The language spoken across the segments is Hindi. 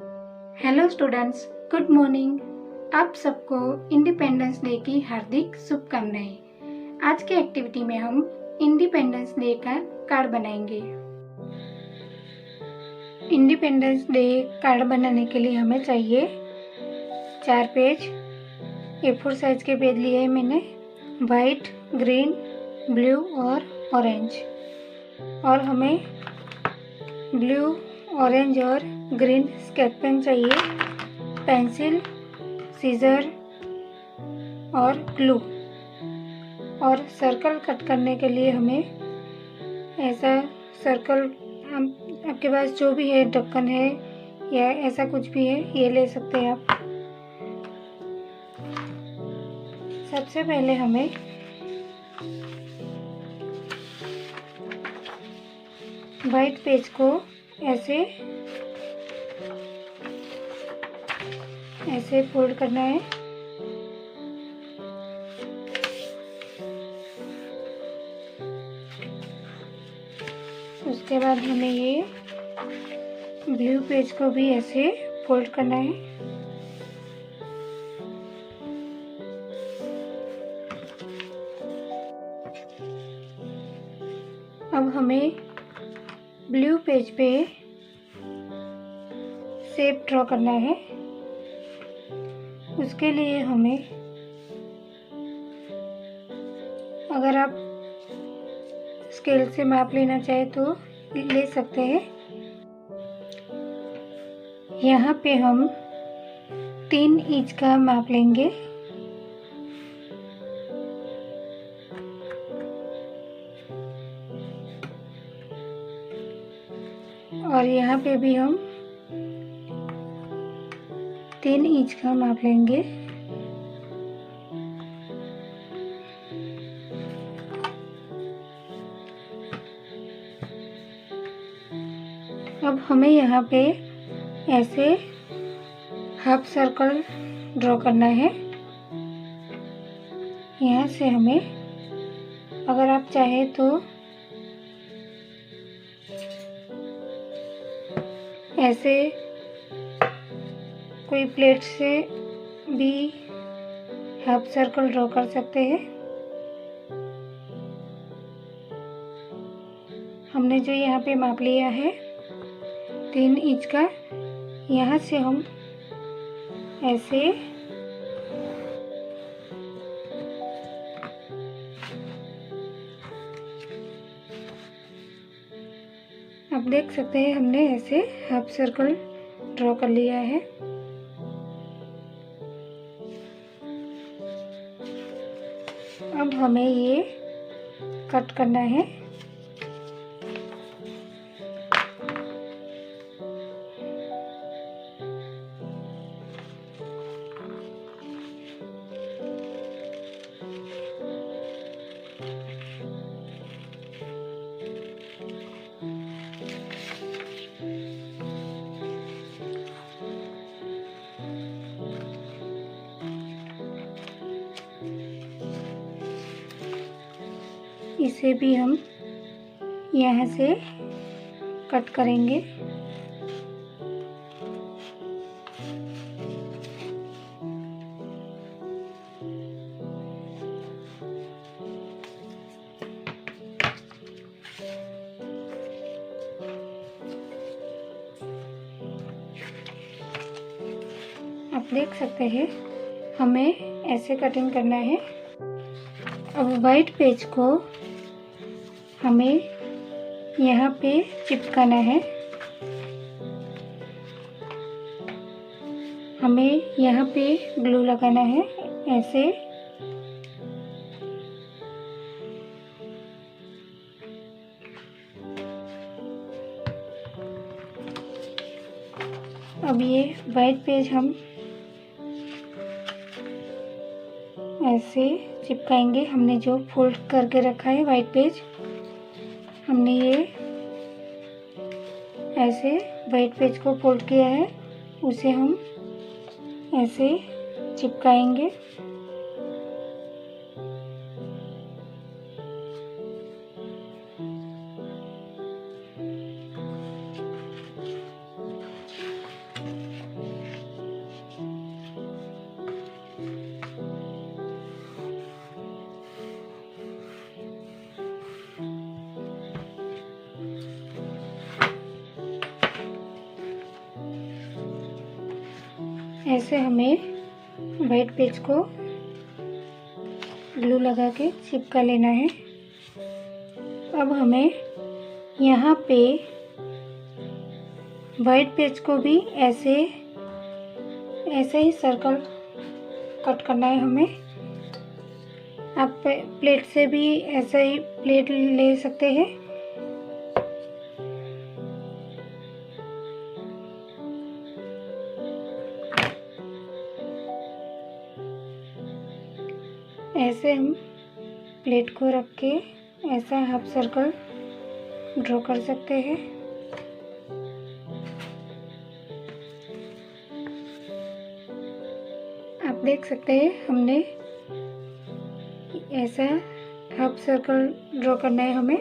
Hello students, good morning. आप सबको इंडिपेंडेंस डे की हार्दिक शुभकामनाएं। आज के एक्टिविटी में हम इंडिपेंडेंस डे का कार्ड बनाएंगे। इंडिपेंडेंस डे कार्ड बनाने के लिए हमें चाहिए 4 पेज, A4 साइज के पेज लिए हैं मैंने, वाइट, ग्रीन, ब्लू और ऑरेंज। और हमें ब्लू, ऑरेंज और ग्रीन स्केच पेन चाहिए, पेंसिल, सीजर और ग्लू। और सर्कल कट करने के लिए हमें ऐसा सर्कल, आपके पास जो भी है, ढक्कन है या ऐसा कुछ भी है, ये ले सकते हैं आप। सबसे पहले हमें वाइट पेज को ऐसे फोल्ड करना है। उसके बाद हमें ये ब्लू पेज को भी ऐसे फोल्ड करना है। अब हमें ब्लू पेज पे शेप ड्रॉ करना है। उसके लिए हमें, अगर आप स्केल से माप लेना चाहे तो ले सकते हैं। यहाँ पे हम 3 इंच का माप लेंगे। और यहाँ पे भी हम 3 इंच का माप लेंगे। अब हमें यहाँ पे ऐसे हाफ सर्कल ड्रॉ करना है। यहाँ से हमें, अगर आप चाहें तो ऐसे कोई प्लेट से भी हाफ सर्कल ड्रॉ कर सकते हैं। हमने जो यहाँ पे माप लिया है 3 इंच का, यहाँ से हम ऐसे आप देख सकते हैं, हमने ऐसे हाफ सर्कल ड्रॉ कर लिया है। अब हमें ये कट करना है। इसे भी हम यहाँ से कट करेंगे। आप देख सकते हैं, हमें ऐसे कटिंग करना है। अब वाइट पेज को हमें यहाँ पे चिपकाना है। हमें यहाँ पे ग्लू लगाना है ऐसे। अब ये वाइट पेज हम ऐसे चिपकाएंगे। हमने जो फोल्ड करके रखा है वाइट पेज, हमने ये ऐसे वाइट पेज को फोल्ड किया है, उसे हम ऐसे चिपकाएंगे। से हमें वाइट पेज को ग्लू लगा के चिपका लेना है। अब हमें यहाँ पे वाइट पेज को भी ऐसे ही सर्कल कट करना है हमें। आप प्लेट से भी ऐसा ही प्लेट ले सकते हैं। ऐसे हम प्लेट को रख के ऐसा हाफ सर्कल ड्रॉ कर सकते हैं। आप देख सकते हैं हमने ऐसा हाफ सर्कल ड्रॉ करना है हमें।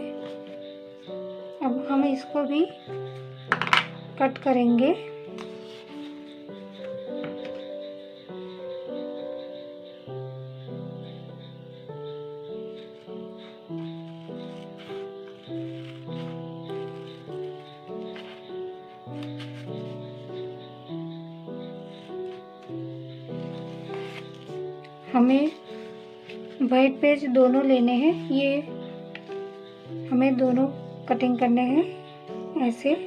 अब हम इसको भी कट करेंगे। हमें वाइट पेज दोनों लेने हैं, ये हमें दोनों कटिंग करने हैं ऐसे।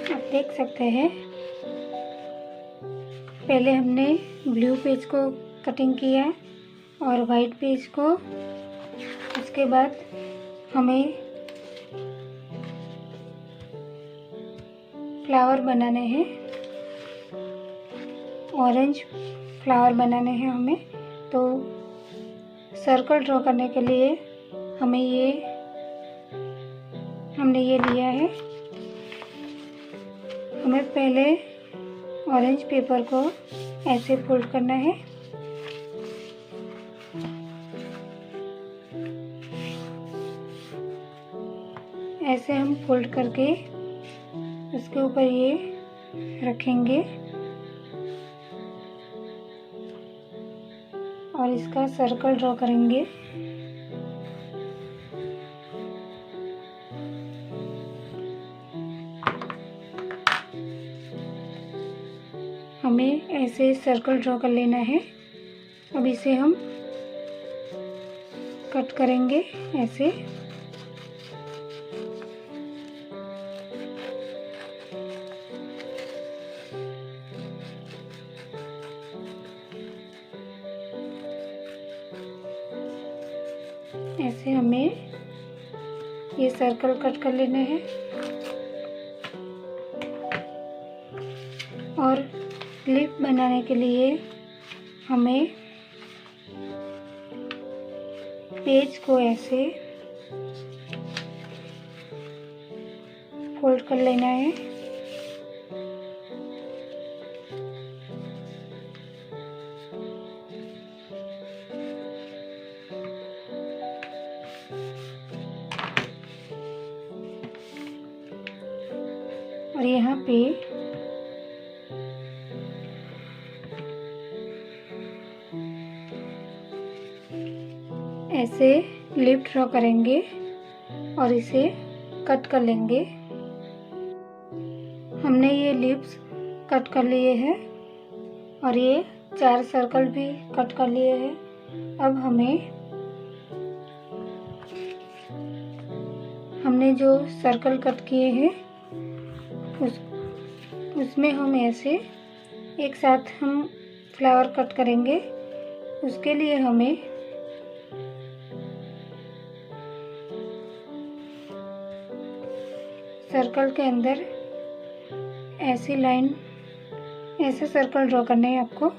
आप देख सकते हैं पहले हमने ब्लू पेज को कटिंग किया और वाइट पेज को। उसके बाद हमें फ्लावर बनाने हैं, ऑरेंज फ्लावर बनाने हैं हमें। तो सर्कल ड्रॉ करने के लिए हमने ये लिया है। हमें पहले ऑरेंज पेपर को ऐसे फोल्ड करना है। ऐसे हम फोल्ड करके उसके ऊपर ये रखेंगे और इसका सर्कल ड्रॉ करेंगे। हमें ऐसे सर्कल ड्रॉ कर लेना है। अब इसे हम कट करेंगे ऐसे। ऐसे हमें ये सर्कल कट कर लेने हैं और लिप बनाने के लिए हमें पेज को ऐसे फोल्ड कर लेना है। और यहाँ पे ऐसे लिप ड्रॉ करेंगे और इसे कट कर लेंगे। हमने ये लिप्स कट कर लिए हैं और ये 4 सर्कल भी कट कर लिए हैं। अब हमने जो सर्कल कट किए हैं उसमें हम ऐसे एक साथ हम फ्लावर कट करेंगे। उसके लिए हमें सर्कल के अंदर ऐसी लाइन, ऐसे सर्कल ड्रॉ करने हैं आपको।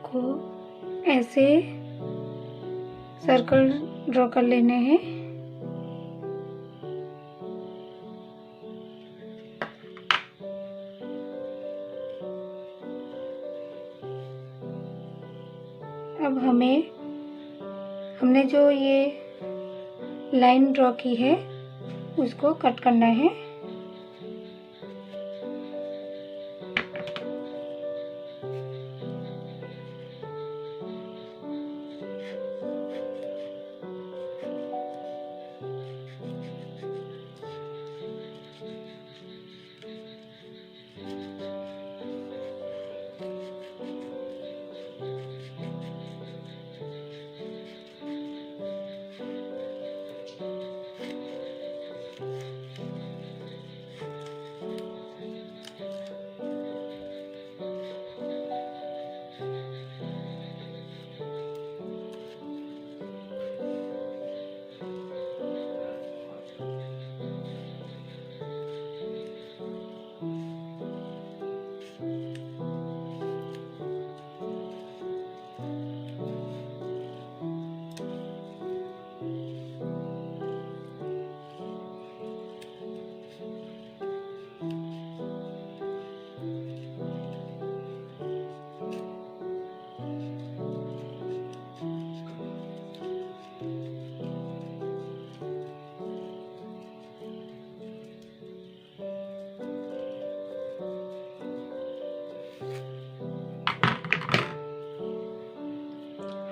को ऐसे सर्कल ड्रॉ कर लेने हैं। अब हमने जो ये लाइन ड्रॉ की है उसको कट करना है।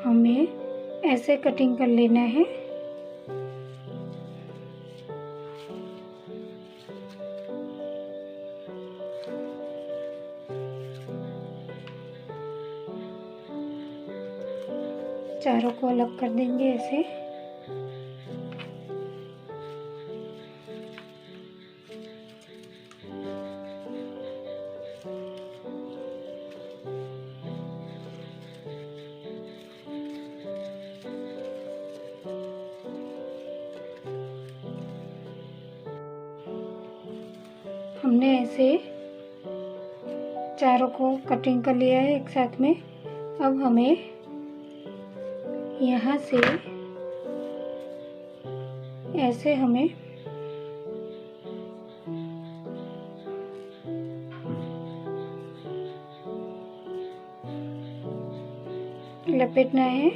हमें ऐसे कटिंग कर लेना है। चारों को अलग कर देंगे ऐसे। हमने ऐसे चारों को कटिंग कर लिया है एक साथ में। अब हमें यहाँ से ऐसे हमें लपेटना है।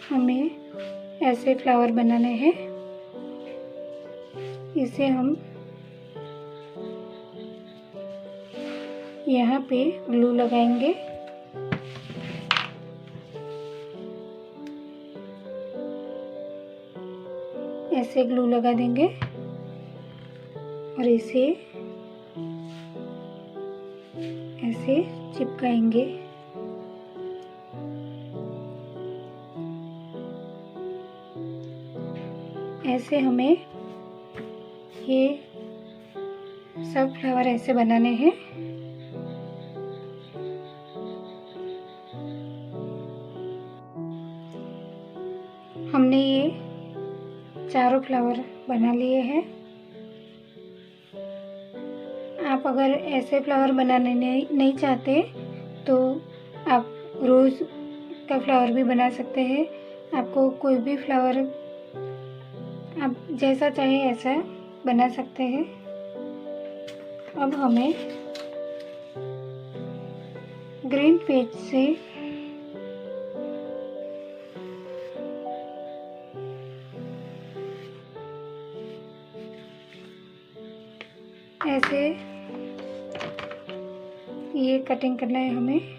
हमें ऐसे फ्लावर बनाने हैं। इसे हम यहाँ पे ग्लू लगाएंगे। ऐसे ग्लू लगा देंगे और इसे ऐसे चिपकाएंगे। ऐसे हमें ये सब फ्लावर ऐसे बनाने हैं। हमने ये चारों फ्लावर बना लिए हैं। आप अगर ऐसे फ्लावर बनाने नहीं चाहते तो आप रोज़ का फ्लावर भी बना सकते हैं। आपको कोई भी फ्लावर आप जैसा चाहे ऐसा बना सकते हैं। अब हमें ग्रीन पेज से ऐसे ये कटिंग करना है हमें।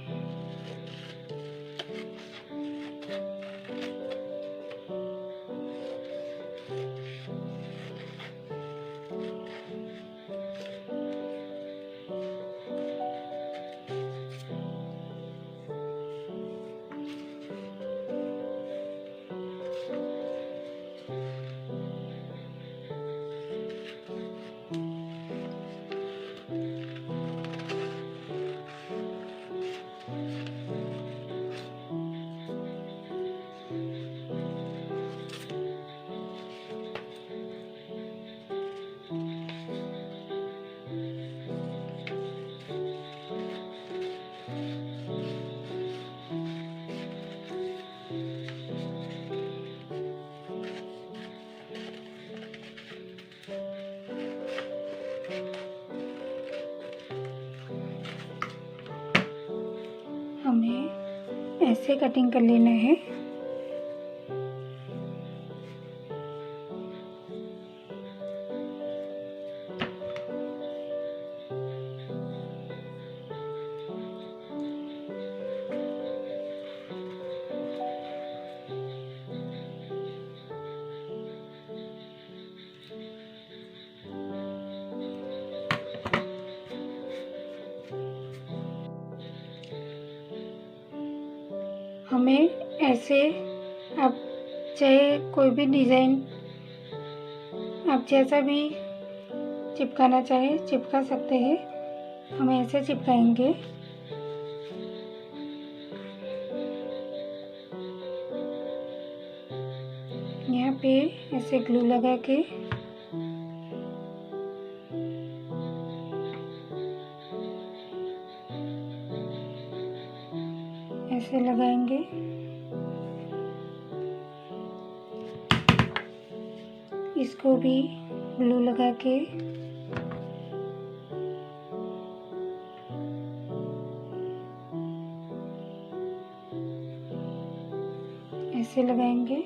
हमें ऐसे कटिंग कर लेना है। हमें ऐसे, आप चाहे कोई भी डिज़ाइन आप जैसा भी चिपकाना चाहे चिपका सकते हैं। हम ऐसे चिपकाएंगे। यहाँ पे ऐसे ग्लू लगा के ऐसे लगाएंगे। इसको भी ग्लू लगा के ऐसे लगाएंगे।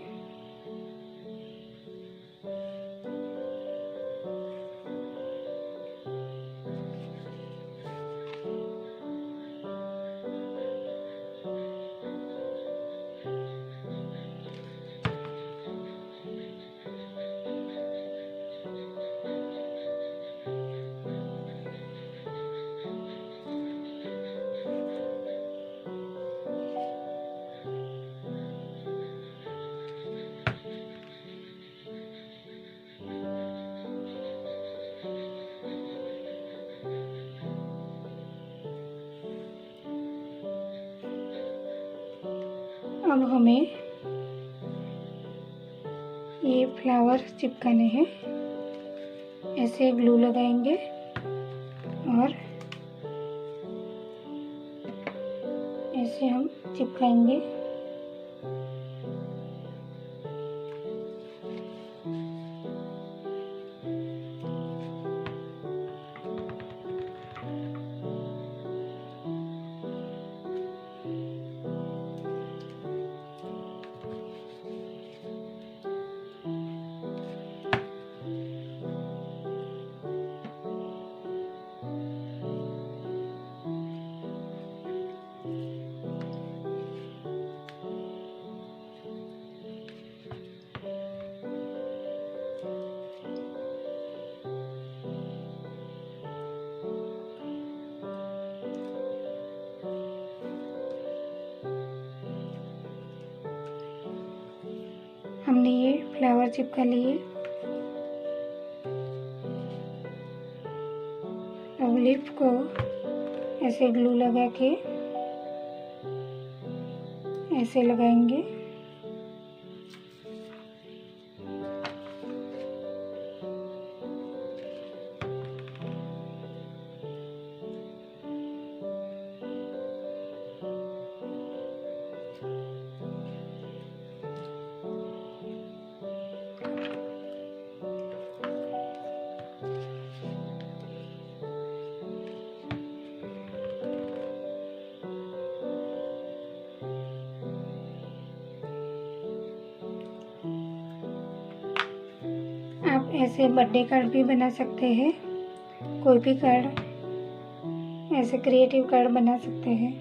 अब हमें ये फ्लावर चिपकाने हैं। ऐसे ग्लू लगाएंगे और ऐसे हम चिपकाएंगे। हमने ये फ्लावर चिपका लिए। अब लिप को ऐसे ग्लू लगा के ऐसे लगाएंगे। आप ऐसे बर्थडे कार्ड भी बना सकते हैं। कोई भी कार्ड ऐसे क्रिएटिव कार्ड बना सकते हैं।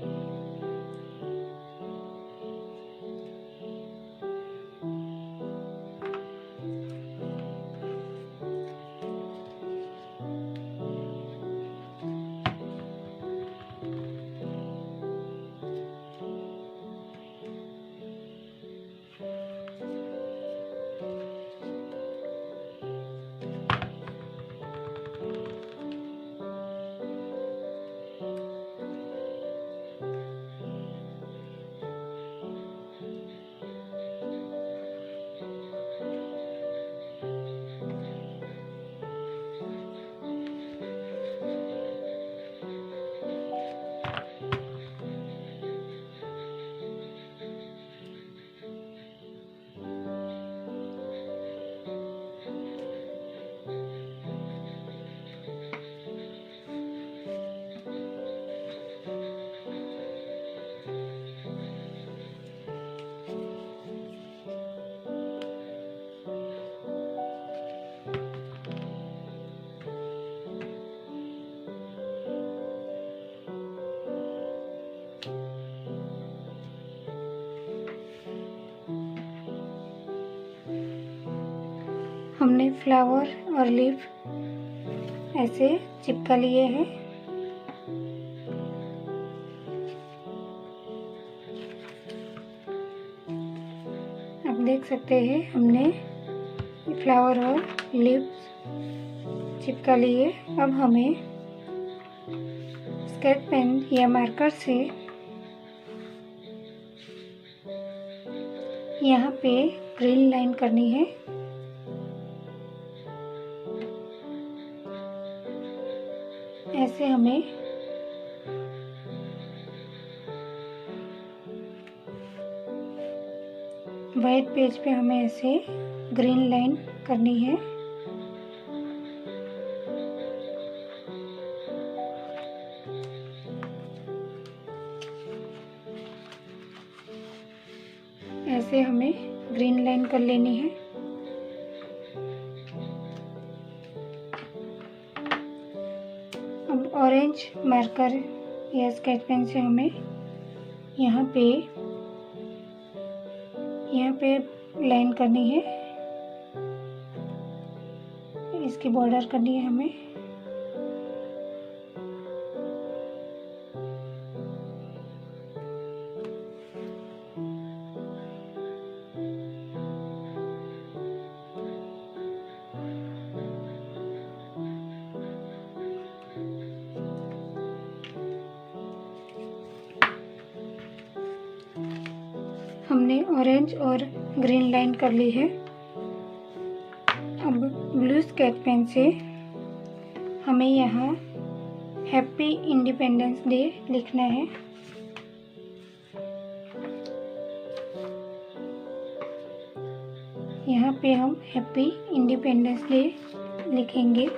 हमने फ्लावर और लीफ ऐसे चिपका लिए हैं। आप देख सकते हैं हमने फ्लावर और लीफ चिपका लिए। अब हमें स्केच पेन या मार्कर से यहाँ पे ग्रीन लाइन करनी है। ऐसे हमें वाइट पेज पे हमें ऐसे ग्रीन लाइन करनी है। ऐसे हमें ग्रीन लाइन कर लेनी है। अब ऑरेंज मार्कर या स्केच पेन से हमें यहाँ पे लाइन करनी है। इसकी बॉर्डर करनी है हमें। हमने ऑरेंज और ग्रीन लाइन कर ली है। अब ब्लू स्केच पेन से हमें यहाँ हैप्पी इंडिपेंडेंस डे लिखना है। यहाँ पे हम हैप्पी इंडिपेंडेंस डे लिखेंगे।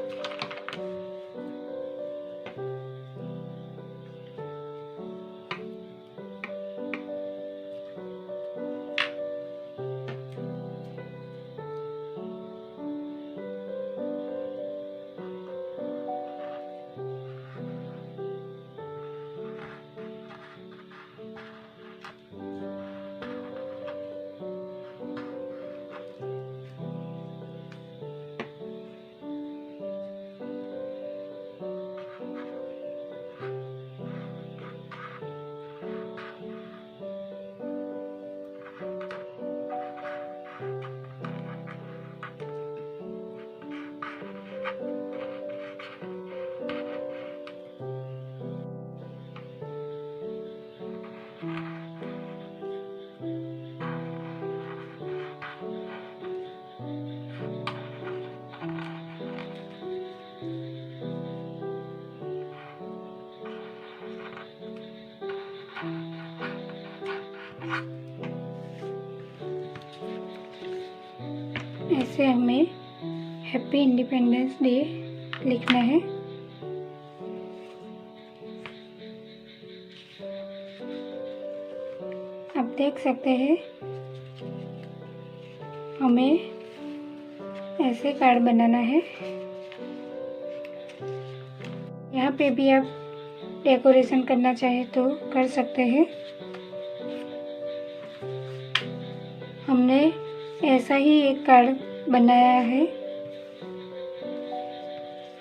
ऐसे हमें हैप्पी इंडिपेंडेंस डे लिखना है। आप देख सकते हैं हमें ऐसे कार्ड बनाना है। यहाँ पे भी आप डेकोरेशन करना चाहे तो कर सकते हैं। हमने ऐसा ही एक कार्ड बनाया है।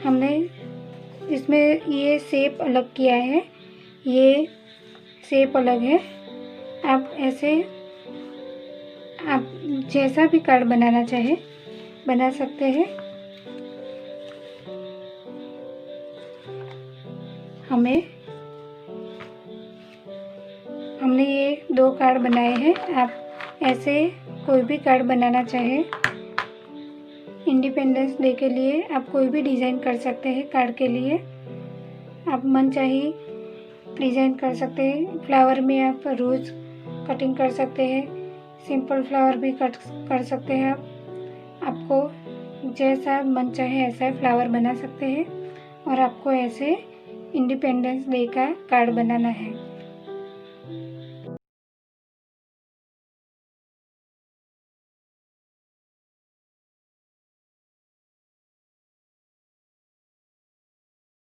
हमने इसमें ये शेप अलग किया है, ये शेप अलग है। आप ऐसे आप जैसा भी कार्ड बनाना चाहे बना सकते हैं। हमने ये 2 कार्ड बनाए हैं। आप ऐसे कोई भी कार्ड बनाना चाहे, इंडिपेंडेंस डे के लिए आप कोई भी डिज़ाइन कर सकते हैं। कार्ड के लिए आप मनचाही डिज़ाइन कर सकते हैं। फ्लावर में आप रोज़ कटिंग कर सकते हैं, सिंपल फ्लावर भी कट कर सकते हैं। आपको जैसा मन चाहे ऐसा फ्लावर बना सकते हैं और आपको ऐसे इंडिपेंडेंस डे का कार्ड बनाना है।